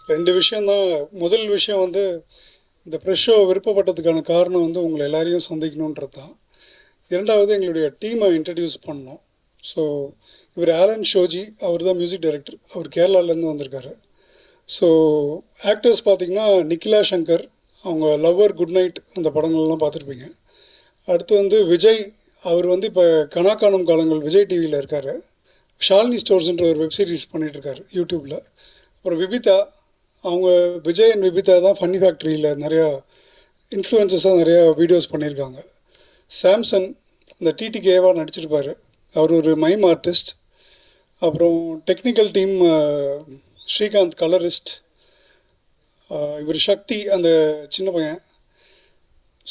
2 விஷயம் தான். முதல் விஷயம் வந்து இந்த ப்ரெஷ் ஷோ விருப்பப்பட்டதுக்கான காரணம் வந்து உங்களை எல்லாரையும் சந்திக்கணுன்றது தான். 2வது எங்களுடைய டீமை இன்ட்ரடியூஸ் பண்ணோம். ஸோ இவர் ஆலன் ஷோஜி, அவர் தான் மியூசிக் டைரக்டர். அவர் கேரளாலேருந்து வந்திருக்காரு. ஸோ ஆக்டர்ஸ் பார்த்தீங்கன்னா நிக்கிலா சங்கர், அவங்க லவ்வர் குட் நைட் அந்த படங்கள்லாம் பார்த்துருப்பீங்க. அடுத்து வந்து விஜய், அவர் வந்து இப்போ கனா காணும் காலங்கள் விஜய் டிவியில் இருக்கார். ஷாலினி ஸ்டோர்ஸ்ன்ற ஒரு வெப் சீரிஸ் பண்ணிகிட்ருக்காரு யூடியூப்பில். அப்புறம் விபிதா, அவங்க விஜய் அண்ட் விபிதா தான் ஃபன்னி ஃபேக்ட்ரியில் நிறையா இன்ஃப்ளூயன்சஸாக நிறையா வீடியோஸ் பண்ணியிருக்காங்க. சாம்சன் இந்த டிடிகேவாக நடிச்சிருப்பார், அவர் ஒரு மைம் ஆர்டிஸ்ட். அப்புறம் டெக்னிக்கல் டீம் ஸ்ரீகாந்த் கலரிஸ்ட், இவர் சக்தி அந்த சின்ன பையன்.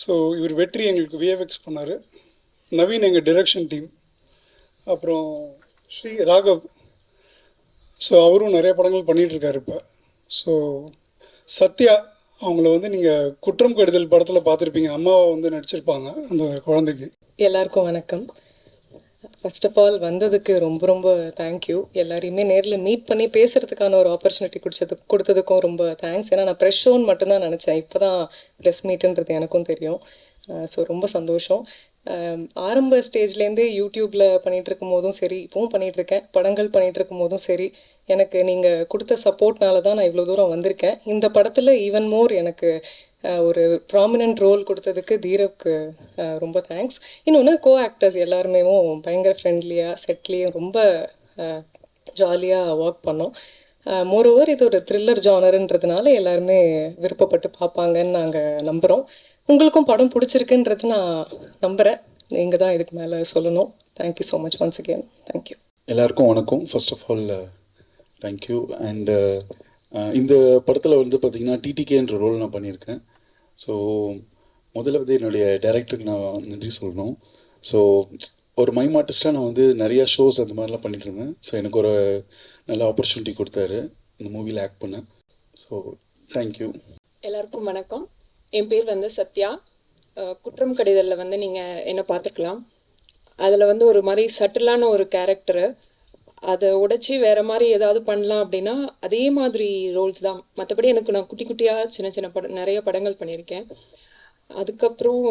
ஸோ இவர் வெற்றி எங்களுக்கு விஎஃப்எக்ஸ் பண்ணார். நவீன் எங்கள் டிரெக்ஷன் டீம். அப்புறம் ஸ்ரீ ராகவ், ஸோ அவரும் நிறைய படங்கள் பண்ணிகிட்ருக்காரு இப்போ. ஸோ சத்யா, அவங்கள வந்து நீங்கள் குற்றம் கடிதல் படத்தில் பார்த்துருப்பீங்க, அம்மாவை வந்து நடிச்சிருப்பாங்க அந்த குழந்தைக்கு. எல்லாருக்கும் வணக்கம். ஃபர்ஸ்ட் ஆஃப் ஆல் வந்ததுக்கு ரொம்ப ரொம்ப தேங்க்யூ. எல்லாரையுமே நேரில் மீட் பண்ணி பேசுகிறதுக்கான ஒரு ஆப்பர்ச்சுனிட்டி கொடுத்ததுக்கும் ரொம்ப தேங்க்ஸ். ஏன்னா நான் ப்ரெஷ் ஷோன்னு மட்டும்தான் நினச்சேன், இப்போ தான் ப்ரெஸ் மீட்டுன்றது எனக்கும் தெரியும். ஸோ ரொம்ப சந்தோஷம். ஆரம்ப ஸ்டேஜ்லேருந்தே யூடியூப்பில் பண்ணிகிட்ருக்கும் போதும் சரி, இப்போவும் பண்ணிகிட்ருக்கேன், படங்கள் பண்ணிகிட்ருக்கும் போதும் சரி, எனக்கு நீங்கள் கொடுத்த சப்போர்ட்னால தான் நான் இவ்வளோ தூரம் வந்திருக்கேன். இந்த படத்தில் ஈவன் மோர் எனக்கு ஒரு ப்ராமினன்ட் ரோல் கொடுத்ததுக்கு தீரவுக்கு ரொம்ப தேங்க்ஸ். இன்னொன்று கோ ஆக்டர்ஸ் எல்லாருமேவும் பயங்கர ஃப்ரெண்ட்லியாக செட்லேயும் ரொம்ப ஜாலியாக ஒர்க் பண்ணோம். மோரோவர் இது ஒரு த்ரில்லர் ஜானருன்றதுனால எல்லாருமே விருப்பப்பட்டு பார்ப்பாங்கன்னு நாங்கள் நம்புகிறோம். உங்களுக்கும் படம் பிடிச்சிருக்குன்றது நான் நம்புகிறேன். நீங்கள் தான் இதுக்கு மேலே சொல்லணும். Thank you so much once again. Thank you. எல்லாருக்கும் வணக்கம். First of all thank you. And இந்த படத்தில் வந்து பார்த்திங்கன்னா டிடிகேன்ற ரோல் நான் பண்ணியிருக்கேன். ஸோ முதல்ல வந்து என்னுடைய டைரக்டருக்கு நான் நன்றி சொல்லணும். ஸோ ஒரு மைம் ஆர்டிஸ்ட்டாக நான் வந்து நிறையா ஷோஸ் அந்த மாதிரிலாம் பண்ணிட்டு இருந்தேன். ஸோ எனக்கு ஒரு நல்ல ஆப்பர்ச்சுனிட்டி கொடுத்தாரு இந்த மூவியில் ஆக்ட் பண்ண. So thank you. எல்லாருக்கும் வணக்கம். என் பேர் வந்து சத்யா. குற்றம் கடிதலில் வந்து நீங்கள் என்ன பார்த்துக்கலாம். அதில் வந்து ஒரு மாதிரி சட்டிலான ஒரு கேரக்டரு, அதை உடைச்சி வேறு மாதிரி ஏதாவது பண்ணலாம் அப்படின்னா அதே மாதிரி ரோல்ஸ் தான். மற்றபடி நான் குட்டி குட்டியாக சின்ன சின்ன நிறைய படங்கள் பண்ணியிருக்கேன். அதுக்கப்புறம்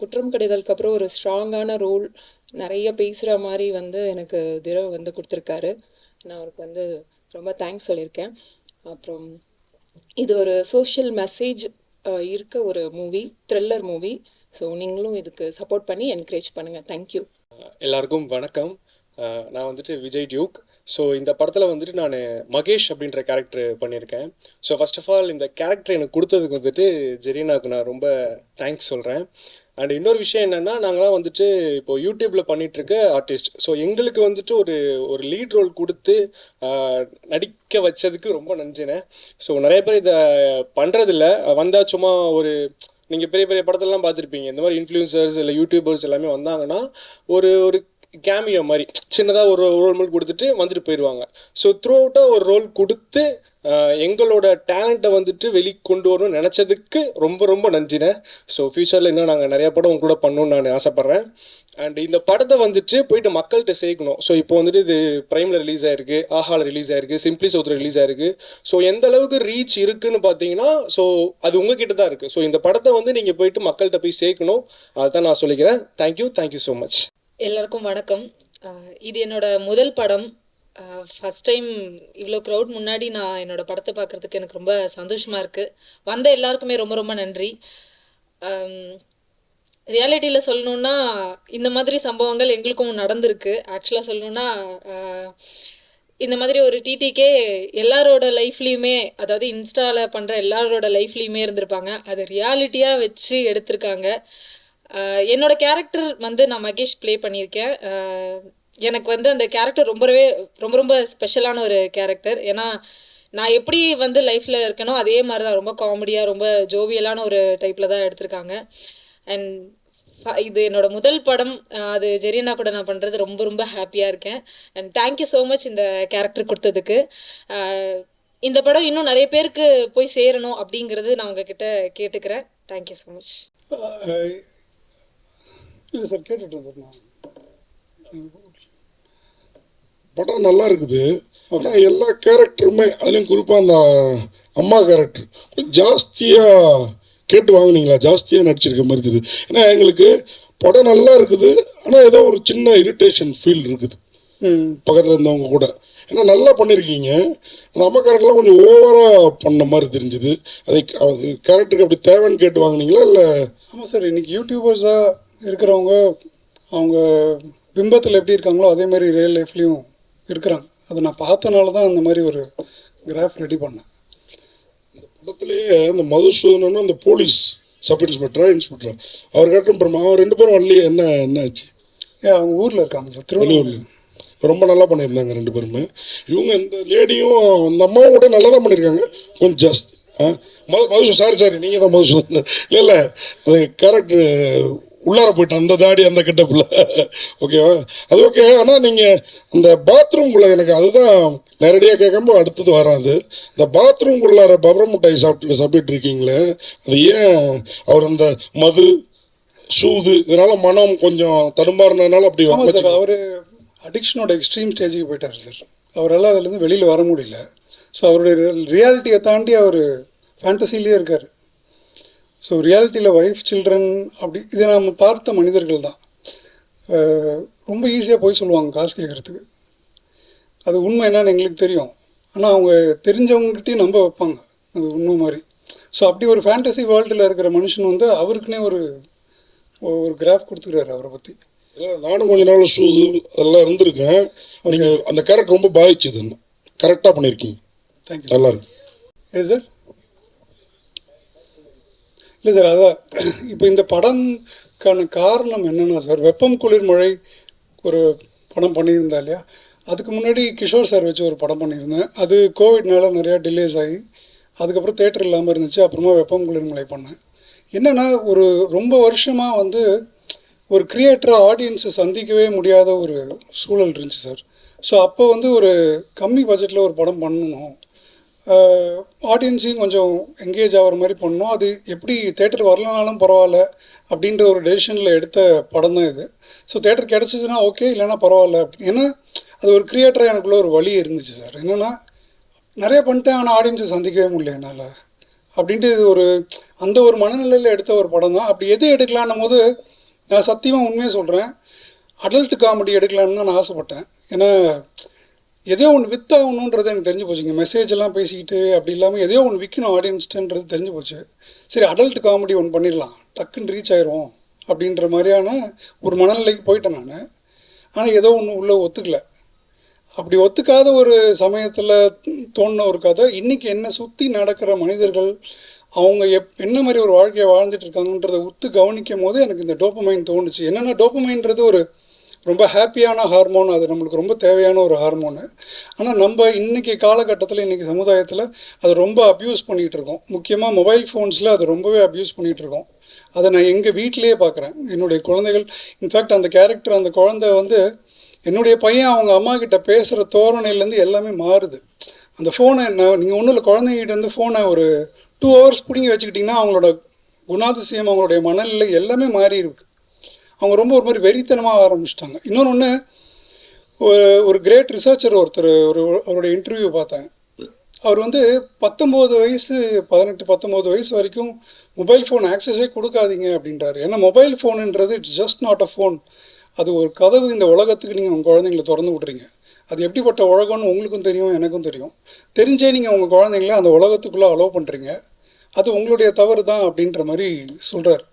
குற்றம் கடிதலுக்கு அப்புறம் ஒரு ஸ்ட்ராங்கான ரோல், நிறைய பேசுகிற மாதிரி வந்து எனக்கு திரவ் வந்து கொடுத்துருக்காரு. நான் அவருக்கு வந்து ரொம்ப தேங்க்ஸ் சொல்லியிருக்கேன். அப்புறம் இது ஒரு சோஷியல் மெசேஜ் இருக்க ஒரு மூவி, த்ரில்லர் மூவி. ஸோ நீங்களும் இதுக்கு சப்போர்ட் பண்ணி என்கரேஜ் பண்ணுங்கள். தேங்க்யூ. எல்லாருக்கும் வணக்கம். நான் வந்துட்டு விஜய் டியூக். ஸோ இந்த படத்தில் வந்துட்டு நான் மகேஷ் அப்படின்ற கேரக்டர் பண்ணியிருக்கேன். ஸோ ஃபர்ஸ்ட் ஆஃப் ஆல் இந்த கேரக்டர் எனக்கு கொடுத்ததுக்கு வந்துட்டு ஜெரீனாவுக்கு நான் ரொம்ப தேங்க்ஸ் சொல்கிறேன். அண்ட் இன்னொரு விஷயம் என்னென்னா, நாங்களாம் வந்துட்டு இப்போது யூடியூப்பில் பண்ணிகிட்ருக்க ஆர்டிஸ்ட். ஸோ எங்களுக்கு வந்துட்டு ஒரு லீட் ரோல் கொடுத்து நடிக்க வச்சதுக்கு ரொம்ப நன்றினேன். ஸோ நிறைய பேர் இதை பண்ணுறதில்ல. வந்தால் சும்மா ஒரு நீங்கள் பெரிய பெரிய படத்தெல்லாம் பார்த்துருப்பீங்க, இந்த மாதிரி இன்ஃப்ளூயன்சர்ஸ் இல்லை யூடியூபர்ஸ் எல்லாமே வந்தாங்கன்னா ஒரு ஒரு கேமியோ மாதிரி சின்னதாக ஒரு ரோல் மட்டும் கொடுத்துட்டு வந்துட்டு போயிடுவாங்க. ஸோ த்ரூ அவுட்டாக ஒரு ரோல் கொடுத்து எங்களோட டேலண்ட்டை வந்துட்டு வெளிக்கொண்டு வரணும்னு நினச்சதுக்கு ரொம்ப ரொம்ப நன்றினேன். ஸோ ஃப்யூச்சரில் இன்னும் நாங்கள் நிறையா படம் உங்க கூட பண்ணணும்னு நான் ஆசைப்பட்றேன். அண்ட் இந்த படத்தை வந்துட்டு போயிட்டு மக்கள்கிட்ட சேர்க்கணும். ஸோ இப்போ வந்துட்டு இது ப்ரைமில் ரிலீஸ் ஆயிருக்கு, ஆஹாவில் ரிலீஸ் ஆயிருக்கு, சிம்பிளி சவுத்தில் ரிலீஸ் ஆயிருக்கு. ஸோ எந்த அளவுக்கு ரீச் இருக்குன்னு பார்த்தீங்கன்னா, ஸோ அது உங்ககிட்ட தான் இருக்குது. ஸோ இந்த படத்தை வந்து நீங்கள் போயிட்டு மக்கள்கிட்ட போய் சேர்க்கணும். அதுதான் நான் சொல்லிக்கிறேன். Thank you so much. எல்லாருக்கும் வணக்கம். இது என்னோட முதல் படம். ஃபஸ்ட் டைம் இவ்வளோ க்ரௌட் முன்னாடி நான் என்னோட படத்தை பார்க்குறதுக்கு எனக்கு ரொம்ப சந்தோஷமாக இருக்குது. வந்த எல்லாருக்குமே ரொம்ப ரொம்ப நன்றி. ரியாலிட்டியில் சொல்லணுன்னா இந்த மாதிரி சம்பவங்கள் எங்களுக்கும் நடந்திருக்கு. ஆக்சுவலாக சொல்லணுன்னா இந்த மாதிரி ஒரு டிடிகே எல்லாரோட லைஃப்லேயுமே, அதாவது இன்ஸ்டாவில் பண்ணுற எல்லாரோட லைஃப்லேயுமே இருந்திருப்பாங்க. அது ரியாலிட்டியாக வச்சு எடுத்திருக்காங்க. என்னோட கேரக்டர் வந்து நான் மகேஷ் ப்ளே பண்ணியிருக்கேன். எனக்கு வந்து அந்த கேரக்டர் ரொம்ப ரொம்ப ஸ்பெஷலான ஒரு கேரக்டர். ஏன்னா நான் எப்படி வந்து லைஃப்பில் இருக்கனோ அதே மாதிரி தான், ரொம்ப காமெடியாக ரொம்ப ஜோவியலான ஒரு டைப்பில் தான் எடுத்திருக்காங்க. அண்ட் இது என்னோட முதல் படம். அது ஜெரீனா கூட நான் பண்ணுறது ரொம்ப ரொம்ப ஹாப்பியாக இருக்கேன். அண்ட் தேங்க்யூ ஸோ மச் இந்த கேரக்டர் கொடுத்ததுக்கு. இந்த படம் இன்னும் நிறைய பேருக்கு போய் சேரணும் அப்படிங்கிறது நான் உங்ககிட்ட கேட்டுக்கிறேன். Thank you so much. இல்லை சார், கேட்டுட்டு சார். நான் படம் நல்லா இருக்குது. ஆனால் எல்லா கேரக்டருமே அதுலேயும் குறிப்பாக அந்த அம்மா கேரக்டர் கொஞ்சம் ஜாஸ்தியாக கேட்டு வாங்குனீங்களா, ஜாஸ்தியாக நடிச்சிருக்க மாதிரி தெரியுது. ஏன்னா எங்களுக்கு படம் நல்லா இருக்குது, ஆனால் ஏதோ ஒரு சின்ன இரிட்டேஷன் ஃபீல் இருக்குது பக்கத்தில் இருந்தவங்க கூட. ஏன்னா நல்லா பண்ணியிருக்கீங்க, அந்த அம்மா கேரக்டர்லாம் கொஞ்சம் ஓவராக பண்ண மாதிரி தெரிஞ்சுது. அது கேரக்டருக்கு அப்படி தேவைன்னு கேட்டு வாங்கினீங்களா இல்லை? ஆமாம் சார், இன்றைக்கி யூடியூபர்ஸாக இருக்கிறவங்க அவங்க பிம்பத்தில் எப்படி இருக்காங்களோ அதே மாதிரி ரியல் லைஃப்லேயும் இருக்கிறாங்க. அதை நான் பார்த்தனால தான் அந்த மாதிரி ஒரு கிராஃப் ரெடி பண்ணேன். இந்த படத்துலேயே அந்த மதுசூதனனும் அந்த போலீஸ் சப் இன்ஸ்பெக்டர் அவர் கேட்டும் பிரமா அவர் 2 பேரும் வரலையே, என்ன ஆச்சு? அவங்க ஊரில் இருக்காங்க சார், திருவள்ளூரில். ரொம்ப நல்லா பண்ணியிருந்தாங்க 2 பேருமே. இவங்க இந்த லேடியும் அந்த அம்மாவும் கூட நல்லா தான் பண்ணியிருக்காங்க, கொஞ்சம் ஜாஸ்தி. சாரி நீங்கள் தான் மதுசூதனன் இல்லை அது கேரக்டர் உள்ளார போயிட்டேன், அந்த தாடி அந்த கெட்டப்பில். ஓகேவா, அது ஓகே. ஆனால் நீங்கள் அந்த பாத்ரூம்குள்ளே எனக்கு அதுதான் நேரடியாக கேட்கும்போது அடுத்தது வராது. இந்த பாத்ரூம்குள்ளார பபர மிட்டாய் சாப்பிட்டு இருக்கீங்களே, அது ஏன் அவர் அந்த மது சூது இதனால் மனம் கொஞ்சம் தடுமாறினால அப்படி? ஆமாம் சார், அவர் அடிக்ஷனோட எக்ஸ்ட்ரீம் ஸ்டேஜுக்கு போயிட்டார் சார். அவரால் அதுலேருந்து வெளியில் வர முடியல. ஸோ அவருடைய ரியாலிட்டியை தாண்டி அவர் ஃபேண்டசிலேயே இருக்கார். ஸோ ரியாலிட்டியில் ஒய்ஃப் சில்ட்ரன் அப்படி இதை நம்ம பார்த்த மனிதர்கள் தான். ரொம்ப ஈஸியாக போய் சொல்லுவாங்க காசு கேட்குறதுக்கு. அது உண்மை என்னன்னு எங்களுக்கு தெரியும், ஆனால் அவங்க தெரிஞ்சவங்ககிட்டையும் நம்ப வைப்பாங்க அது உண்மை மாதிரி. ஸோ அப்படி ஒரு ஃபேண்டசி வேர்ல்டில் இருக்கிற மனுஷன் வந்து அவருக்குன்னே ஒரு கிராஃப் கொடுத்துக்கிறாரு அவரை பற்றி. இல்லை, நானும் கொஞ்ச நாள் சூது அதெல்லாம் இருந்திருக்கேன். நீங்கள் அந்த கேரக்டர் ரொம்ப பாதிச்சுது, கரெக்டாக பண்ணியிருக்கீங்க. தேங்க்யூ. நல்லா இருக்கு. ஏ சார், இல்லை சார், அதான் இப்போ இந்த படம்க்கான காரணம் என்னென்னா சார், வெப்பம் குளிர் மழை ஒரு படம் பண்ணியிருந்தா இல்லையா, அதுக்கு முன்னாடி கிஷோர் சார் வச்சு ஒரு படம் பண்ணியிருந்தேன். அது கோவிட்னால நிறையா டிலேஸ் ஆகி அதுக்கப்புறம் தேட்டர் இல்லாமல் இருந்துச்சு. அப்புறமா வெப்பம் குளிர் மழை பண்ணேன். என்னென்னா ஒரு ரொம்ப வருஷமாக வந்து ஒரு கிரியேட்டராக ஆடியன்ஸை சந்திக்கவே முடியாத ஒரு சூழல் இருந்துச்சு சார். ஸோ அப்போ வந்து ஒரு கம்மி பட்ஜெட்டில் ஒரு படம் பண்ணணும், ஆடியன்ஸையும் கொஞ்சம் என்கேஜ் ஆகிற மாதிரி பண்ணணும், அது எப்படி தேட்டர் வரலனாலும் பரவாயில்ல அப்படின்ற ஒரு டெசிஷனில் எடுத்த படம் தான் இது. ஸோ தேட்டர் கிடச்சிதுன்னா ஓகே, இல்லைன்னா பரவாயில்ல அப்படின்னு. ஏன்னா அது ஒரு கிரியேட்டராக எனக்குள்ளே ஒரு வழி இருந்துச்சு சார். என்னென்னா நிறைய பண்ணிட்டேன், ஆனால் ஆடியன்ஸை சந்திக்கவே முடியல என்னால் அப்படின்ட்டு இது ஒரு அந்த ஒரு மனநிலையில் எடுத்த ஒரு படம் தான். அப்படி எது எடுக்கலான்னும் போது நான் சத்தியமாக உண்மையாக சொல்கிறேன், அடல்ட் காமெடி எடுக்கலான்னு தான் நான் ஆசைப்பட்டேன். ஏன்னா எதையோ ஒன்று வித்தாகணுன்றது எனக்கு தெரிஞ்சு போச்சுங்க. மெசேஜ் எல்லாம் பேசிக்கிட்டு அப்படி இல்லாமல் எதையோ ஒன்று விற்கணும் ஆடியன்ஸ்ன்றது தெரிஞ்சு போச்சு. சரி, அடல்ட் காமெடி ஒன்று பண்ணிடலாம், டக்குன்னு ரீச் ஆயிரும் அப்படின்ற மாதிரியான ஒரு மனநிலைக்கு போயிட்டேன் நான். ஆனால் ஏதோ ஒன்று உள்ளே ஒத்துக்கல. அப்படி ஒத்துக்காத ஒரு சமயத்தில் தோணின ஒரு கதை, இன்றைக்கி என்னை சுற்றி நடக்கிற மனிதர்கள் அவங்க என்ன மாதிரி ஒரு வாழ்க்கையை வாழ்ந்துட்டு இருக்காங்கன்றதை உத்து கவனிக்கும் போது எனக்கு இந்த டோப்பமைன் தோணுச்சு. என்னென்னா டோப்பமைன்றது ஒரு ரொம்ப ஹாப்பியான ஹார்மோன், அது நம்மளுக்கு ரொம்ப தேவையான ஒரு ஹார்மோனு. ஆனால் நம்ம இன்றைக்கி காலகட்டத்தில் இன்றைக்கி சமுதாயத்தில் அது ரொம்ப அப்யூஸ் பண்ணிகிட்டு இருக்கோம். முக்கியமாக மொபைல் ஃபோன்ஸில் அது ரொம்பவே அப்யூஸ் பண்ணிகிட்டு இருக்கோம். அதை நான் எங்கள் வீட்டிலேயே பார்க்குறேன். என்னுடைய குழந்தைகள், இன்ஃபேக்ட் அந்த கேரக்டர், அந்த குழந்தை வந்து என்னுடைய பையன் அவங்க அம்மா கிட்ட பேசுகிற தோரணையிலேருந்து எல்லாமே மாறுது. அந்த ஃபோனை நீங்கள் ஒன்றும் இல்லை, குழந்தைகிட்ட வந்து ஃபோனை ஒரு 2 hours பிடிங்கி வச்சுக்கிட்டிங்கன்னா அவங்களோட குணாதிசயம், அவங்களுடைய மனநிலை எல்லாமே மாறி இருக்கு. அவங்க ரொம்ப ஒரு மாதிரி வெறித்தனமாக ஆரம்பிச்சிட்டாங்க. இன்னொன்று, ஒரு கிரேட் ரிசர்ச்சர் ஒருத்தர் அவருடைய இன்டர்வியூ பார்த்தேன். அவர் வந்து 19 வயசு 18-19 வயசு வரைக்கும் மொபைல் ஃபோன் ஆக்சஸே கொடுக்காதீங்க அப்படின்றாரு. ஏன்னா மொபைல் ஃபோனுன்றது it's just not a phone, அது ஒரு கதவு. இந்த உலகத்துக்கு நீங்கள் உங்கள் குழந்தைங்களை திறந்து விட்றீங்க. அது எப்படிப்பட்ட உலகம்னு உங்களுக்கும் தெரியும், எனக்கும் தெரியும். தெரிஞ்சே நீங்கள் உங்கள் குழந்தைங்கள அந்த உலகத்துக்குள்ளே அலோவ் பண்ணுறீங்க, அது உங்களுடைய தவறு தான் அப்படின்ற மாதிரி சொல்கிறார்.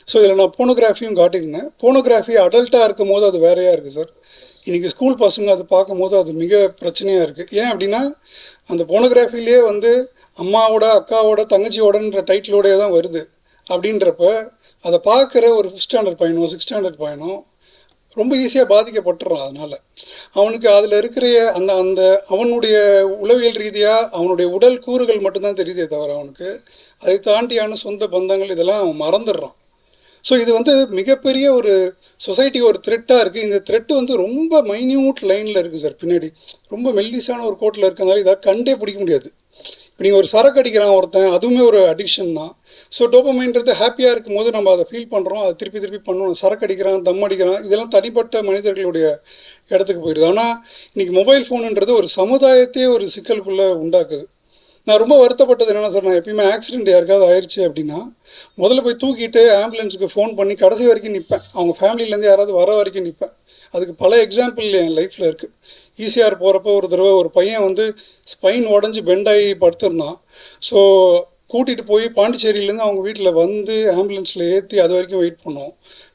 ஸோ இதில் நான் போனோகிராஃபியும் காட்டியிருந்தேன். போனோகிராஃபி அடல்ட்டாக இருக்கும் போது அது வேறையாக இருக்குது சார். இன்றைக்கி ஸ்கூல் பசங்க அது பார்க்கும்போது அது மிக பிரச்சனையாக இருக்குது. ஏன் அப்படின்னா அந்த போனோகிராஃபிலே வந்து அம்மாவோட, அக்காவோட, தங்கச்சியோடன்ற டைட்டிலோடய தான் வருது. அப்படின்றப்ப அதை பார்க்குற ஒரு 5th standard பையனோ 6th standard பையனோ ரொம்ப ஈஸியாக பாதிக்கப்பட்டுறான். அதனால் அவனுக்கு அதில் இருக்கிற அந்த அவனுடைய உளவியல் ரீதியாக அவனுடைய உடல் கூறுகள் மட்டும்தான் தெரியுதே தவிர அவனுக்கு அதை தாண்டியான சொந்த பந்தங்கள் இதெல்லாம் அவன் மறந்துடுறான். ஸோ இது வந்து மிகப்பெரிய ஒரு சொசைட்டிக்கு ஒரு த்ரெட்டாக இருக்குது. இந்த த்ரெட்டு வந்து ரொம்ப மைன்யூட் லைனில் இருக்குது சார். பின்னாடி ரொம்ப மெல்லிசான ஒரு கோட்டில் இருக்கிறதுனால இதை கண்டே பிடிக்க முடியாது. இப்போ நீங்கள் ஒரு சரக்கு அடிக்கிறான் ஒருத்தன், அதுவுமே ஒரு அடிக்ஷன் தான். ஸோ டோபமைன்றது ஹாப்பியாக இருக்கும் போது நம்ம அதை ஃபீல் பண்ணுறோம், அதை திருப்பி திருப்பி பண்ணணும். சரக்கு அடிக்கிறான், தம் அடிக்கிறான், இதெல்லாம் தனிப்பட்ட மனிதர்களுடைய இடத்துக்கு போயிடுது. ஆனால் இன்றைக்கி மொபைல் ஃபோனுன்றது ஒரு சமுதாயத்தையே ஒரு சிக்கலுக்குள்ளே உண்டாக்குது. நான் ரொம்ப வருத்தப்பட்டது என்னென்னா சார், நான் எப்பயுமே ஆக்சிடென்ட் யாருக்காவது ஆயிடுச்சு அப்படின்னா முதல்ல போய் தூக்கிட்டு ஆம்புலன்ஸுக்கு ஃபோன் பண்ணி கடைசி வரைக்கும் நிற்பேன். அவங்க ஃபேமிலியிலேருந்து யாராவது வர வரைக்கும் நிற்பேன். அதுக்கு பல எக்ஸாம்பிள் என் லைஃப்பில் இருக்குது. ஈசிஆர் போகிறப்ப ஒரு தடவை ஒரு பையன் வந்து ஸ்பைன் உடஞ்சி பெண்டாகி படுத்திருந்தான். ஸோ கூட்டிகிட்டு போய் பாண்டிச்சேரியிலேருந்து அவங்க வீட்டில் வந்து ஆம்புலன்ஸில் ஏற்றி அது வரைக்கும் வெயிட் பண்ணோம்.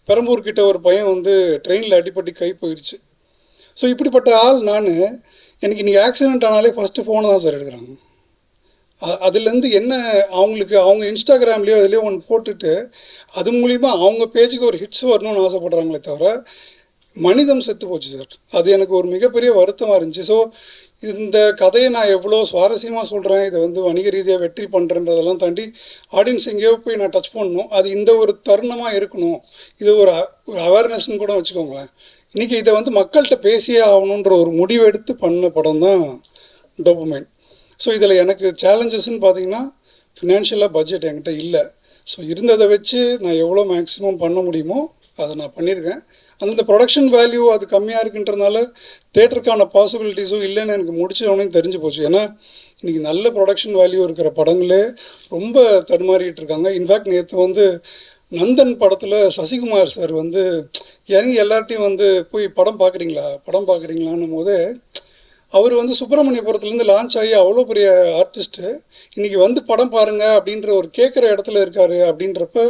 பெரம்பூர் கிட்ட ஒரு பையன் வந்து ட்ரெயினில் அடிப்பட்டு கை போயிடுச்சு. ஸோ இப்படிப்பட்ட ஆள் நான். எனக்கு இன்றைக்கி ஆக்சிடென்ட் ஆனாலே ஃபஸ்ட்டு ஃபோனை தான் சார் எடுக்கிறாங்க. அதுலேருந்து என்ன அவங்களுக்கு அவங்க இன்ஸ்டாகிராம்லேயோ அதுலேயோ ஒன்று போட்டுட்டு அது மூலிமா அவங்க பேஜுக்கு ஒரு ஹிட்ஸ் வரணும்னு ஆசைப்படுறாங்களே தவிர மனிதம் செத்து போச்சு சார். அது எனக்கு ஒரு மிகப்பெரிய வருத்தமாக இருந்துச்சு. ஸோ இந்த கதையை நான் எவ்வளோ சுவாரஸ்யமாக சொல்கிறேன், இதை வந்து வணிக ரீதியாக வெற்றி பண்ணுறன்றதெல்லாம் தாண்டி ஆடியன்ஸ் எங்கேயோ போய் நான் டச் பண்ணணும். அது இந்த ஒரு தருணமாக இருக்கணும். இது ஒரு அவேர்னஸ்ன்னு கூட வச்சுக்கோங்களேன். இன்றைக்கி இதை வந்து மக்கள்கிட்ட பேசியே ஆகணுன்ற ஒரு முடிவெடுத்து பண்ண படம் தான் டோபமைன். ஸோ இதில் எனக்கு சேலஞ்சஸ்ன்னு பார்த்தீங்கன்னா ஃபினான்ஷியலாக பட்ஜெட் என்கிட்ட இல்லை. ஸோ இருந்ததை வச்சு நான் எவ்வளோ மேக்ஸிமம் பண்ண முடியுமோ அதை நான் பண்ணியிருக்கேன். அந்த ப்ரொடக்ஷன் வேல்யூ அது கம்மியாக இருக்குன்றதுனால தேட்டருக்கான பாசிபிலிட்டிஸும் இல்லைன்னு எனக்கு முடிச்சவனே தெரிஞ்சு போச்சு. ஏன்னா இன்றைக்கி நல்ல ப்ரொடக்ஷன் வேல்யூ இருக்கிற படங்களே ரொம்ப தடுமாறிட்டு இருக்காங்க. இன்ஃபேக்ட் நேற்று வந்து நந்தன் படத்தில் சசிகுமார் சார் வந்து இறங்கி எல்லார்ட்டையும் வந்து போய் படம் பார்க்குறீங்களான்னும் போதே அவர் வந்து சுப்பிரமணியபுரத்துலேருந்து லான்ச் ஆகி அவ்வளோ பெரிய ஆர்டிஸ்ட்டு இன்றைக்கி வந்து படம் பாருங்கள் அப்படின்ற ஒரு கேட்குற இடத்துல இருக்கார். அப்படின்றப்ப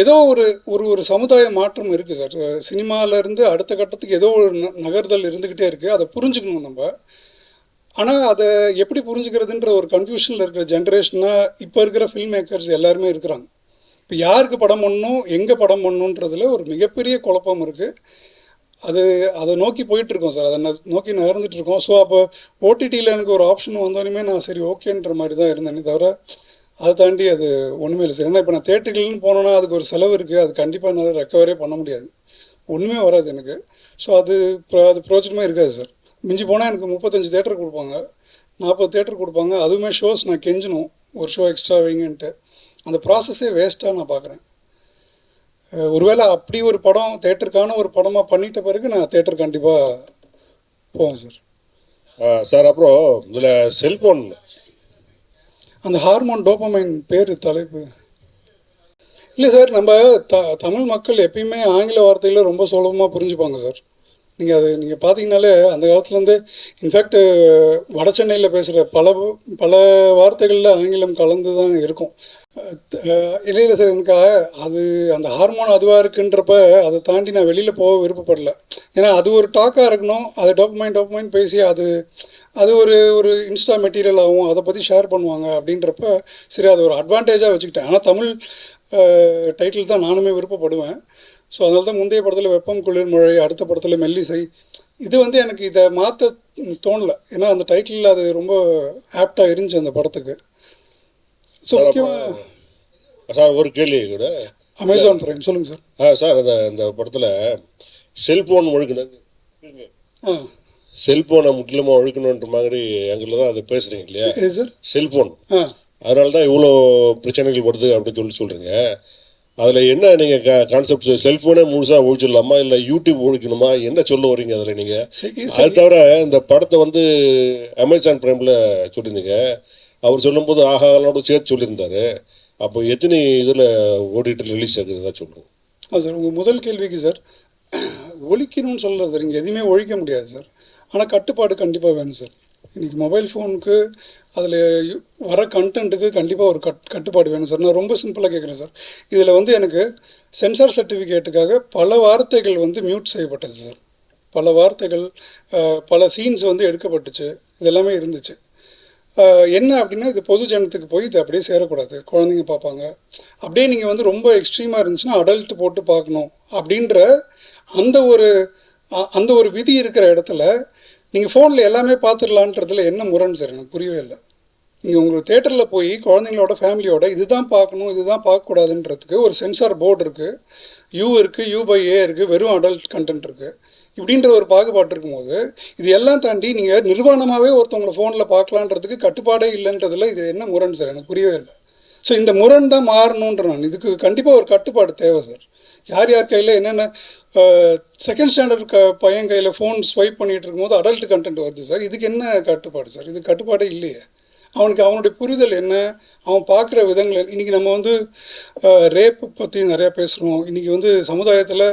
ஏதோ ஒரு ஒரு ஒரு சமுதாய மாற்றம் இருக்குது சார். சினிமாவிலேருந்து அடுத்த கட்டத்துக்கு ஏதோ ஒரு நகர்தல் இருந்துக்கிட்டே இருக்குது. அதை புரிஞ்சுக்கணும் நம்ம. ஆனால் அதை எப்படி புரிஞ்சுக்கிறதுன்ற ஒரு கன்ஃபியூஷனில் இருக்கிற ஜென்ரேஷனாக இப்போ இருக்கிற ஃபில்ம் மேக்கர்ஸ் எல்லாருமே இருக்கிறாங்க. இப்போ யாருக்கு படம் பண்ணணும், எங்கே படம் பண்ணணுன்றதுல ஒரு மிகப்பெரிய குழப்பம் இருக்குது. அதை நோக்கி போயிட்டுருக்கோம் சார். அதை நோக்கி நகர்ந்துட்டுருக்கோம். ஸோ அப்போ ஓடிடியில் எனக்கு ஒரு ஆப்ஷன் வந்தோடனே நான் சரி ஓகேன்ற மாதிரி தான் இருந்தேனே தவிர அதை தாண்டி அது ஒன்றுமே இல்லை சார். ஏன்னா இப்போ நான் தேட்டருக்குன்னு போனோன்னா அதுக்கு ஒரு செலவு இருக்குது. அது கண்டிப்பாக என்னால் ரெக்கவரே பண்ண முடியாது, ஒன்றுமே வராது எனக்கு. ஸோ அது பிரோஜனமே இருக்காது சார். மிஞ்சி போனால் எனக்கு 35 தேட்டர் கொடுப்பாங்க, 40 தேட்டர் கொடுப்பாங்க. அதுவுமே ஷோஸ் நான் கெஞ்சணும் ஒரு ஷோ எக்ஸ்ட்ரா வைங்கன்ட்டு. அந்த ப்ராசஸே வேஸ்ட்டாக நான் பார்க்குறேன். ஒருவேளை அப்படி ஒரு படம் தேட்டருக்கான ஒரு படமாக பண்ணிட்ட பிறகு நான் தேட்டர் கண்டிப்பாக போவேன் சார். சார் அப்புறம் இதில் செல்ஃபோன் அந்த ஹார்மோன் டோபமைன் பேர் தலைப்பு இல்லை சார். நம்ம தமிழ் மக்கள் எப்பயுமே ஆங்கில வார்த்தைகளை ரொம்ப சுலபமாக புரிஞ்சுப்பாங்க சார். நீங்கள் பார்த்தீங்கன்னாலே அந்த காலத்துலேருந்து இன்ஃபேக்ட் வட சென்னையில் பேசுகிற பல வார்த்தைகளில் ஆங்கிலம் கலந்து தான் இருக்கும். இல்லை சார், எனக்கு அது அந்த ஹார்மோன் அதுவாக இருக்குன்றப்ப அதை தாண்டி நான் வெளியில் போக விருப்பப்படலை. ஏன்னா அது ஒரு டாக்காக இருக்கணும். அது டோபமைன் பேசி அது ஒரு இன்ஸ்டா மெட்டீரியல் ஆகும், அதை பற்றி ஷேர் பண்ணுவாங்க அப்படின்றப்ப சரி அதை ஒரு அட்வான்டேஜாக வச்சுக்கிட்டேன். ஆனால் தமிழ் டைட்டில் தான் நானுமே விருப்பப்படுவேன். ஸோ அதனால தான் முந்தைய படத்தில் வெப்பம் குளிர் மழை, அடுத்த படத்தில் மெல்லிசை. இது வந்து எனக்கு இதை மாற்ற தோணலை. ஏன்னா அந்த டைட்டில் அது ரொம்ப ஆப்டாக இருந்துச்சு அந்த படத்துக்கு. ஸோ முக்கியமாக சார் ஒரு கேள்வி கூட அமேசான் பிரைம் சொல்லுங்கள் சார். சார் அந்த படத்தில் செல்ஃபோன் ஒழுக்கணும், செல்ஃபோனை முக்கியமாக ஒழுக்கணுன்ற மாதிரி எங்களில் தான் அதை பேசுகிறீங்க இல்லையா சார்? செல்ஃபோன் அதனால தான் இவ்வளோ பிரச்சனைகள் வருது அப்படின்னு சொல்கிறீங்க. அதில் என்ன நீங்கள் கான்செப்ட் செல்ஃபோனே முழுசாக ஒழிச்சிடலாமா, இல்லை யூடியூப் ஒழிக்கணுமா, என்ன சொல்ல வரீங்க அதில் நீங்கள்? அது தவிர இந்த படத்தை வந்து அமேசான் பிரைமில் சொல்லியிருந்தீங்க. அவர் சொல்லும்போது ஆஹாலோடு சேர்த்து சொல்லியிருந்தாரு. அப்போ எத்தனை இதில் ஓடிட்டு ரிலீஸ் ஆகுதுதான் சொல்லுங்கள். சார் உங்கள் முதல் கேள்விக்கு சார், ஒழிக்கணும்னு சொல்லலை சார். இங்கே எதுவுமே ஒழிக்க முடியாது சார். ஆனால் கட்டுப்பாடு கண்டிப்பாக வேணும் சார். இன்றைக்கி மொபைல் ஃபோனுக்கு அதில் வர கண்டென்ட்டுக்கு கண்டிப்பாக ஒரு கட்டுப்பாடு வேணும் சார். நான் ரொம்ப சிம்பிளாக கேட்குறேன் சார். இதில் வந்து எனக்கு சென்சார் சர்டிஃபிகேட்டுக்காக பல வார்த்தைகள் வந்து மியூட் செய்யப்பட்டது சார். பல வார்த்தைகள், பல சீன்ஸ் வந்து எடுக்கப்பட்டுச்சு. இதெல்லாமே இருந்துச்சு. என்ன அப்படின்னா இது பொது ஜனத்துக்கு போய் இது அப்படியே சேரக்கூடாது, குழந்தைங்க பார்ப்பாங்க. அப்படியே நீங்கள் வந்து ரொம்ப எக்ஸ்ட்ரீமாக இருந்துச்சுன்னா அடல்ட் போட்டு பார்க்கணும் அப்படின்ற அந்த ஒரு விதி இருக்கிற இடத்துல நீங்கள் ஃபோனில் எல்லாமே பார்த்துடலான்றதுல என்ன முரண் சார்? எனக்கு புரியவே இல்லை. நீங்கள் உங்களுக்கு தேட்டரில் போய் குழந்தைங்களோட ஃபேமிலியோட இதுதான் பார்க்கணும், இதுதான் பார்க்கக்கூடாதுன்றதுக்கு ஒரு சென்சார் போர்டு இருக்குது, யூ இருக்குது, U/A இருக்குது, வெறும் அடல்ட் கண்டென்ட் இருக்குது. இப்படின்ற ஒரு பாகுபாடு இருக்கும்போது இது எல்லாம் தாண்டி நீங்கள் நிர்வாணமாகவே ஒருத்தவங்களை ஃபோனில் பார்க்கலான்றதுக்கு கட்டுப்பாடே இல்லைன்றதுல இது என்ன முரண் சார்? எனக்கு புரியவே இல்லை. ஸோ இந்த முரண் தான் மாறணுன்ற நான் இதுக்கு கண்டிப்பாக ஒரு கட்டுப்பாடு தேவை சார். யார் யார் கையில் என்னென்ன செகண்ட் ஸ்டாண்டர்ட் பையன் கையில் ஃபோன் ஸ்வைப் பண்ணிகிட்டு இருக்கும்போது அடல்ட் கண்டென்ட் வருது சார். இதுக்கு என்ன கட்டுப்பாடு சார்? இது கட்டுப்பாடே இல்லையே. அவனுக்கு அவனுடைய புரிதல் என்ன, அவன் பார்க்குற விதங்கள். இன்றைக்கி நம்ம வந்து ரேப்பு பற்றி நிறையா பேசுகிறோம். இன்றைக்கி வந்து சமுதாயத்தில்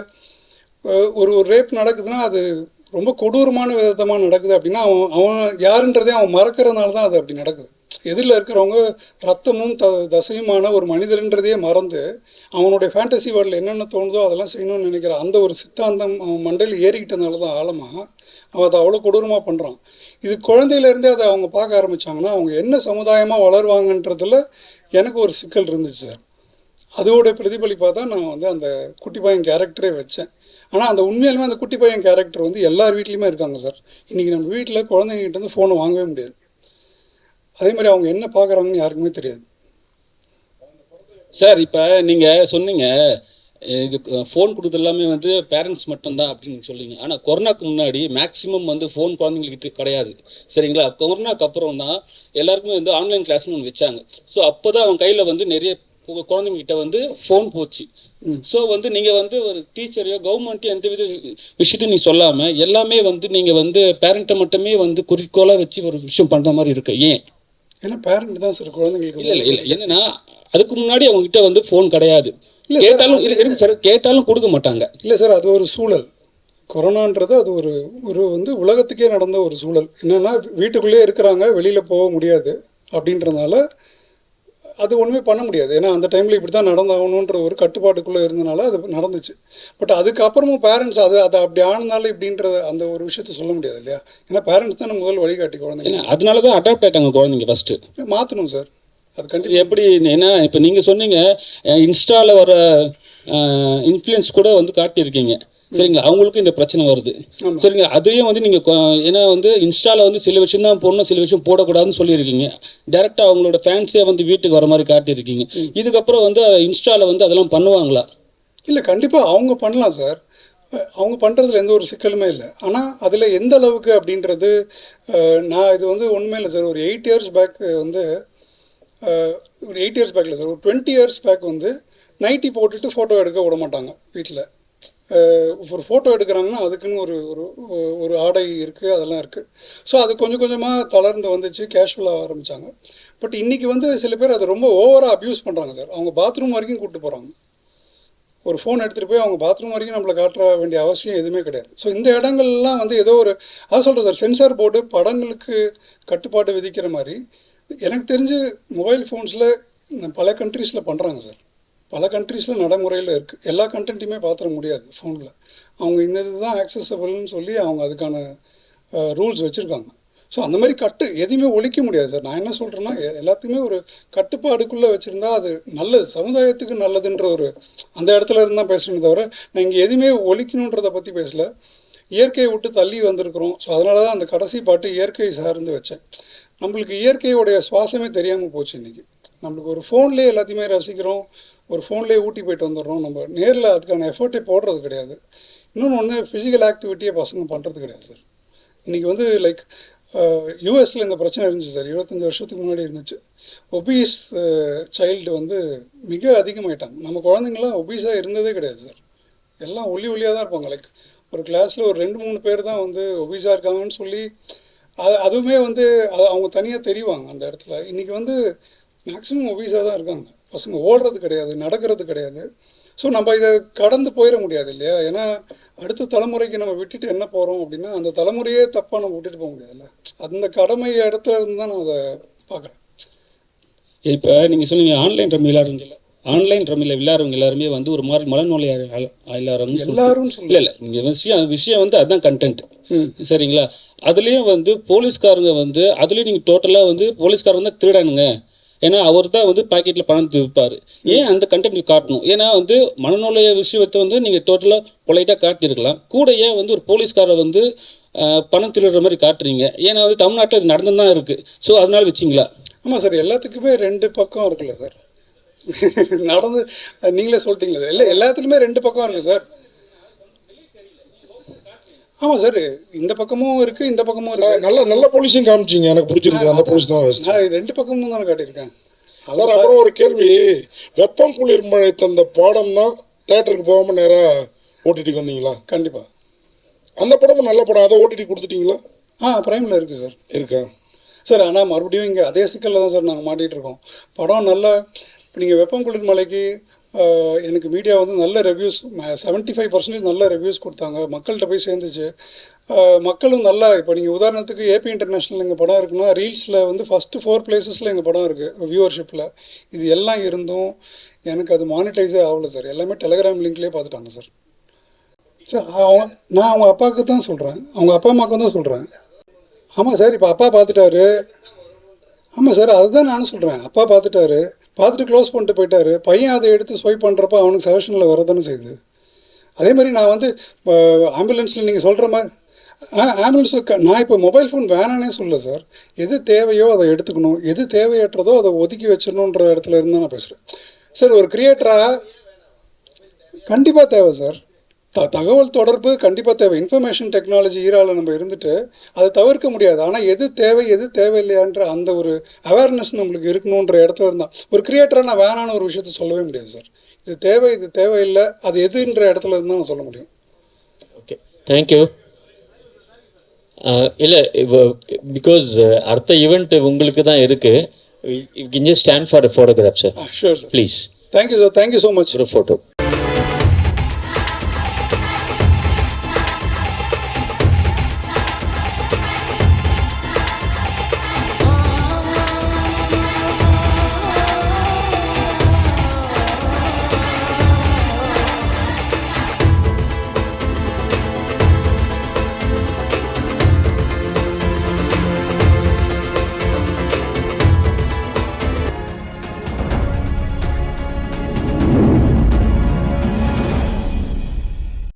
ஒரு ரேப் நடக்குதுன்னா அது ரொம்ப கொடூரமான விதமாக நடக்குது அப்படின்னா அவன் யாருன்றதே அவன் மறக்கிறதுனால தான் அது அப்படி நடக்குது. எதிரில் இருக்கிறவங்க ரத்தமும் தசையுமான ஒரு மனிதர்ன்றதையே மறந்து அவனுடைய ஃபேண்டசி வேர்ல்டில் என்னென்ன தோணுதோ அதெல்லாம் செய்யணும்னு நினைக்கிற அந்த ஒரு சித்தாந்தம் அவன் மண்டையில் ஏறிக்கிட்டதுனால தான் ஆழமாக அவன் அதை அவ்வளோ கொடூரமாக பண்ணுறான். இது குழந்தையிலேருந்தே அதை அவங்க பார்க்க ஆரம்பித்தாங்கன்னா அவங்க என்ன சமுதாயமாக வளருவாங்கன்றதுல எனக்கு ஒரு சிக்கல் இருந்துச்சு சார். அதோட பிரதிபலிப்பாக தான் நான் வந்து அந்த குட்டி பையன் கேரக்டரே வச்சேன். ஆனால் அந்த உண்மையிலுமே அந்த குட்டி பையன் கேரக்டர் வந்து எல்லார் வீட்லேயுமே இருக்காங்க சார். இன்றைக்கி நம்ம வீட்டில் குழந்தைங்கிட்ட இருந்து ஃபோனை வாங்கவே முடியாது. அதே மாதிரி அவங்க என்ன பார்க்குறாங்கன்னு யாருக்குமே தெரியாது சார். இப்போ நீங்கள் சொன்னீங்க இது ஃபோன் கொடுத்து எல்லாமே வந்து பேரண்ட்ஸ் மட்டும்தான் அப்படின்னு சொல்லிங்க. ஆனால் கொரோனாக்கு முன்னாடி மேக்ஸிமம் வந்து ஃபோன் குழந்தைங்களுக்கு கிடையாது, சரிங்களா? கொரோனாக்கு அப்புறம் தான் எல்லாருக்குமே வந்து ஆன்லைன் கிளாஸ்னு ஒன்று வச்சாங்க. ஸோ அப்போ தான் அவங்க கையில் வந்து நிறைய குழந்தைங்கிட்ட வந்து ஃபோன் போச்சு. ஸோ வந்து நீங்கள் வந்து ஒரு டீச்சரையோ கவர்மெண்ட்டையோ எந்த வித விஷயத்தையும் நீ சொல்லாமல் எல்லாமே வந்து நீங்கள் வந்து பேரண்ட்டை மட்டுமே வந்து குறிக்கோளாக வச்சு ஒரு விஷயம் பண்ணுற மாதிரி இருக்கு. ஏன்? ஏன்னா பேரண்ட் தான் சார் குழந்தைங்களுக்கு. இல்லை என்னன்னா அதுக்கு முன்னாடி அவங்க கிட்ட வந்து ஃபோன் கிடையாது. கேட்டாலும் இருக்கு சார், கேட்டாலும் கொடுக்க மாட்டாங்க. இல்லை சார், அது ஒரு சூழல். கொரோனான்றது அது ஒரு ஒரு வந்து உலகத்துக்கே நடந்த ஒரு சூழல். என்னென்னா வீட்டுக்குள்ளேயே இருக்கிறாங்க, வெளியில் போக முடியாது அப்படின்றதுனால அது ஒன்றுமே பண்ண முடியாது. ஏன்னா அந்த டைமில் இப்படி தான் நடந்தாகணுன்ற ஒரு கட்டுப்பாட்டுக்குள்ளே இருந்தனால அது நடந்துச்சு. பட் அதுக்கப்புறமும் பேரண்ட்ஸ் அது அப்படி ஆனதுனால இப்படின்ற அந்த ஒரு விஷயத்த சொல்ல முடியாது இல்லையா? ஏன்னா பேரண்ட்ஸ் தான் முதல் வழிகாட்டி குழந்தைங்க. அதனால தான் அடாப்ட் ஆகிட்டாங்க குழந்தைங்க. ஃபஸ்ட்டு மாற்றணும் சார். அது கண்டிப்பாக எப்படி ஏன்னா இப்போ நீங்கள் சொன்னீங்க இன்ஸ்டாவில் வர இன்ஃப்ளூயன்ஸ் கூட வந்து காட்டியிருக்கீங்க, சரிங்களா? அவங்களுக்கும் இந்த பிரச்சனை வருது, சரிங்களா? அதையும் வந்து நீங்கள் ஏன்னா வந்து இன்ஸ்டாவில் வந்து சில விஷயம் தான் போடணும், சில விஷயம் போடக்கூடாதுன்னு சொல்லியிருக்கீங்க. டேரெக்டாக அவங்களோட ஃபேன்ஸே வந்து வீட்டுக்கு வர மாதிரி காட்டியிருக்கீங்க. இதுக்கப்புறம் வந்து இன்ஸ்டாவில் வந்து அதெல்லாம் பண்ணுவாங்களா? இல்லை, கண்டிப்பாக அவங்க பண்ணலாம் சார். அவங்க பண்ணுறதுல எந்த ஒரு சிக்கலுமே இல்லை. ஆனால் அதில் எந்த அளவுக்கு அப்படின்றது நான் இது வந்து ஒன்றுமே இல்லை சார். ஒரு 8 years பேக் வந்து ஒரு 8 years பேக்கில் சார், ஒரு 20 years பேக் வந்து நைட்டி போட்டுட்டு ஃபோட்டோ எடுக்க விட மாட்டாங்க வீட்டில். ஒரு ஃபோட்டோ எடுக்கிறாங்கன்னா அதுக்குன்னு ஒரு ஒரு ஆடை இருக்குது, அதெல்லாம் இருக்குது. ஸோ அது கொஞ்சம் கொஞ்சமாக தளர்ந்து வந்துச்சு, கேஷுவலாக ஆரம்பித்தாங்க. பட் இன்றைக்கி வந்து சில பேர் அதை ரொம்ப ஓவராக அப்யூஸ் பண்ணுறாங்க சார். அவங்க பாத்ரூம் வரைக்கும் கூப்பிட்டு போகிறாங்க. ஒரு ஃபோன் எடுத்துகிட்டு போய் அவங்க பாத்ரூம் வரைக்கும் நம்மளை காட்ட வேண்டிய அவசியம் எதுவுமே கிடையாது. ஸோ இந்த இடங்கள்லாம் வந்து ஏதோ ஒரு அதான் சொல்கிறேன் சார், சென்சார் போர்டு படங்களுக்கு கட்டுப்பாடு விதிக்கிற மாதிரி எனக்கு தெரிஞ்சு மொபைல் ஃபோன்ஸில் பல கண்ட்ரீஸில் பண்ணுறாங்க சார். பல கண்ட்ரீஸில் நடைமுறையில் இருக்குது. எல்லா கண்டென்ட்டையுமே பார்த்துட முடியாது ஃபோனில். அவங்க இந்த இதுதான் ஆக்சசபிள்னு சொல்லி அவங்க அதுக்கான ரூல்ஸ் வச்சுருக்காங்க. ஸோ அந்த மாதிரி எதையுமே ஒழிக்க முடியாது சார். நான் என்ன சொல்கிறேன்னா எல்லாத்தையுமே ஒரு கட்டுப்பாடுக்குள்ளே வச்சுருந்தா அது நல்லது, சமுதாயத்துக்கு நல்லதுன்ற ஒரு அந்த இடத்துல இருந்து தான் பேசுகிறேன் தவிர நான் இங்கே எதுவுமே ஒழிக்கணுன்றதை பற்றி பேசலை. இயற்கையை விட்டு தள்ளி வந்திருக்கிறோம். ஸோ அதனால தான் அந்த கடைசி பாட்டு இயற்கை சார்ந்து வச்சேன். நம்மளுக்கு இயற்கையோடைய சுவாசமே தெரியாமல் போச்சு இன்றைக்கி. நம்மளுக்கு ஒரு ஃபோன்லேயே எல்லாத்தையுமே ரசிக்கிறோம், ஒரு ஃபோன்லேயே ஊட்டி போயிட்டு வந்துடுறோம். நம்ம நேரில் அதுக்கான எஃபர்ட்டே போடுறது கிடையாது. இன்னொன்று ஒன்று ஃபிசிக்கல் ஆக்டிவிட்டியே பசங்க பண்ணுறது கிடையாது சார். இன்றைக்கி வந்து லைக் யூஎஸில் இந்த பிரச்சனை இருந்துச்சு சார். 25 வருஷத்துக்கு முன்னாடி இருந்துச்சு. ஒபீஸ் சைல்டு வந்து மிக அதிகமாயிட்டாங்க. நம்ம குழந்தைங்களாம் ஒபீஸாக இருந்ததே கிடையாது சார். எல்லாம் ஒல்லியாக தான் இருப்பாங்க. லைக் ஒரு கிளாஸில் ஒரு 2-3 பேர் தான் வந்து ஒபீஸாக இருக்காங்கன்னு சொல்லி அதுவுமே வந்து அவங்க தனியாக தெரிவாங்க அந்த இடத்துல. இன்றைக்கி வந்து மேக்ஸிமம் ஒபீஸாக தான் இருக்காங்க பசங்க. ஓடுறது கிடையாது, நடக்கிறது கிடையாது. ஸோ நம்ம இதை கடந்து போயிட முடியாது இல்லையா? ஏன்னா அடுத்த தலைமுறைக்கு நம்ம விட்டுட்டு என்ன போகிறோம் அப்படின்னா அந்த தலைமுறையே தப்பாக நம்ம விட்டுட்டு போக முடியாதுல்ல. அந்த கடமை இடத்துல இருந்து தான் நான் அதை பார்க்குறேன். இப்போ நீங்கள் சொன்னீங்க ஆன்லைன் ரம்மி விளையாடுறீங்களா? ஆன்லைன் ரம்மியில் விளையாடுறவங்க எல்லாருமே வந்து ஒரு மாதிரி மனநோய் எல்லாரும் இல்லை நீங்கள் விஷயம் வந்து அதுதான் கண்டென்ட், சரிங்களா? அதுலேயும் வந்து போலீஸ்காரங்க வந்து அதுலேயும் நீங்கள் டோட்டலாக வந்து போலீஸ்காரங்க தான் திருடானுங்க. ஏன்னா அவர் தான் வந்து பாக்கெட்டில் பணம் விற்பார். ஏன் அந்த கண்டென்ட் காட்டணும்? ஏன்னா வந்து மனநோய விஷயத்தை வந்து நீங்கள் டோட்டலாக பொலைட்டாக காட்டியிருக்கலாம். கூட ஏன் வந்து ஒரு போலீஸ்காரரை வந்து பணம் திருடுற மாதிரி காட்டுறீங்க? ஏன்னா வந்து தமிழ்நாட்டில் அது நடந்து தான் இருக்குது. ஸோ அதனால வச்சிங்களா? ஆமாம் சார், எல்லாத்துக்குமே 2 பக்கம் இருக்குல்ல சார். நடந்து நீங்களே சொல்லிட்டீங்களா? இல்லை, எல்லாத்துக்குமே 2 பக்கம் இருக்குது சார். ஆமாம் சார், இந்த பக்கமும் இருக்குது இந்த பக்கமும் இருக்குது. நல்ல நல்ல போலீஸையும் காமிச்சிங்க, எனக்கு பிடிச்சிருந்தது. அந்த போலீஸ் தான் ரசிச்சேன். நான் 2 பக்கமும் தானே காட்டியிருக்கேன். சார் அப்புறம் ஒரு கேள்வி, வெப்பம் குளிர் மழை தந்த பாடம் தான் தேட்டருக்கு போகாமல் நேராக ஓடிடிக்கு வந்தீங்களா? கண்டிப்பாக. அந்த படமும் நல்ல படம், அதை ஓடிடி கொடுத்துட்டீங்களா? ப்ரைமில் இருக்குது சார். இருக்கா சார்? ஆனால் மறுபடியும் இங்கே அதே சிக்கலில் தான் சார் நாங்கள் மாட்டிகிட்டு இருக்கோம். படம் நல்ல, இப்போ நீங்கள் வெப்பம் குளிர் மலைக்கு எனக்கு மீடியா வந்து நல்ல ரிவ்யூஸ் 75% நல்ல ரிவ்யூஸ் கொடுத்தாங்க, மக்கள்கிட்ட போய் சேர்ந்துச்சு. மக்களும் நல்லா, இப்போ நீங்கள் உதாரணத்துக்கு ஏபி இன்டர்நேஷ்னல் எங்கள் படம் இருக்குன்னா ரீல்ஸில் வந்து ஃபஸ்ட்டு 4 பிளேசஸில் எங்கள் படம் இருக்குது வியூவர்ஷிப்பில். இது எல்லாம் இருந்தும் எனக்கு அது மானிட்டைஸே ஆகலை சார். எல்லாமே டெலகிராம் லிங்க்லேயே பார்த்துட்டாங்க சார். சார் நான் அவங்க அப்பாவுக்கு தான் சொல்கிறேன், அவங்க அப்பா அம்மாவுக்கு தான் சொல்கிறேன். ஆமாம் சார், இப்போ அப்பா பார்த்துட்டாரு. ஆமாம் சார், அதுதான் நானும் சொல்கிறேன். அப்பா பார்த்துட்டாரு, பார்த்துட்டு க்ளோஸ் பண்ணிட்டு போயிட்டாரு. பையன் அதை எடுத்து ஸ்வைப் பண்ணுறப்ப அவனுக்கு சஜஷனில் வரதானே செய்யுது. அதே மாதிரி நான் வந்து ஆம்புலன்ஸில் நீங்கள் சொல்கிற மாதிரி ஆம்புலன்ஸில் நான் இப்போ மொபைல் ஃபோன் வேணானே சொல்ல சார். எது தேவையோ அதை எடுத்துக்கணும், எது தேவையற்றதோ அதை ஒதுக்கி வச்சிடணுன்ற இடத்துல இருந்து நான் பேசுகிறேன் சார். ஒரு கிரியேட்டராக கண்டிப்பாக தேவை சார். தகவல் தொடர்பு கண்டிப்பாக தேவை. இன்ஃபர்மேஷன் டெக்னாலஜி ஈராவில் நம்ம இருந்துட்டு அதை தவிர்க்க முடியாது. ஆனால் எது தேவை எது தேவையில்லையான்ற அந்த ஒரு அவேர்னஸ் நம்மளுக்கு இருக்கணுன்ற இடத்துல இருந்தால் ஒரு கிரியேட்டராக நான் வேணான்னு ஒரு விஷயத்த சொல்லவே முடியாது சார். இது தேவை இது தேவையில்லை, அது எதுன்ற இடத்துல இருந்தால் நான் சொல்ல முடியும். Okay, thank you. இல்லை, பிகாஸ் அடுத்த ஈவெண்ட் உங்களுக்கு தான் இருக்குது. You can just stand for a photograph, sir. Sure, sir. Please. Thank you, sir. Thank you so much. For a photo.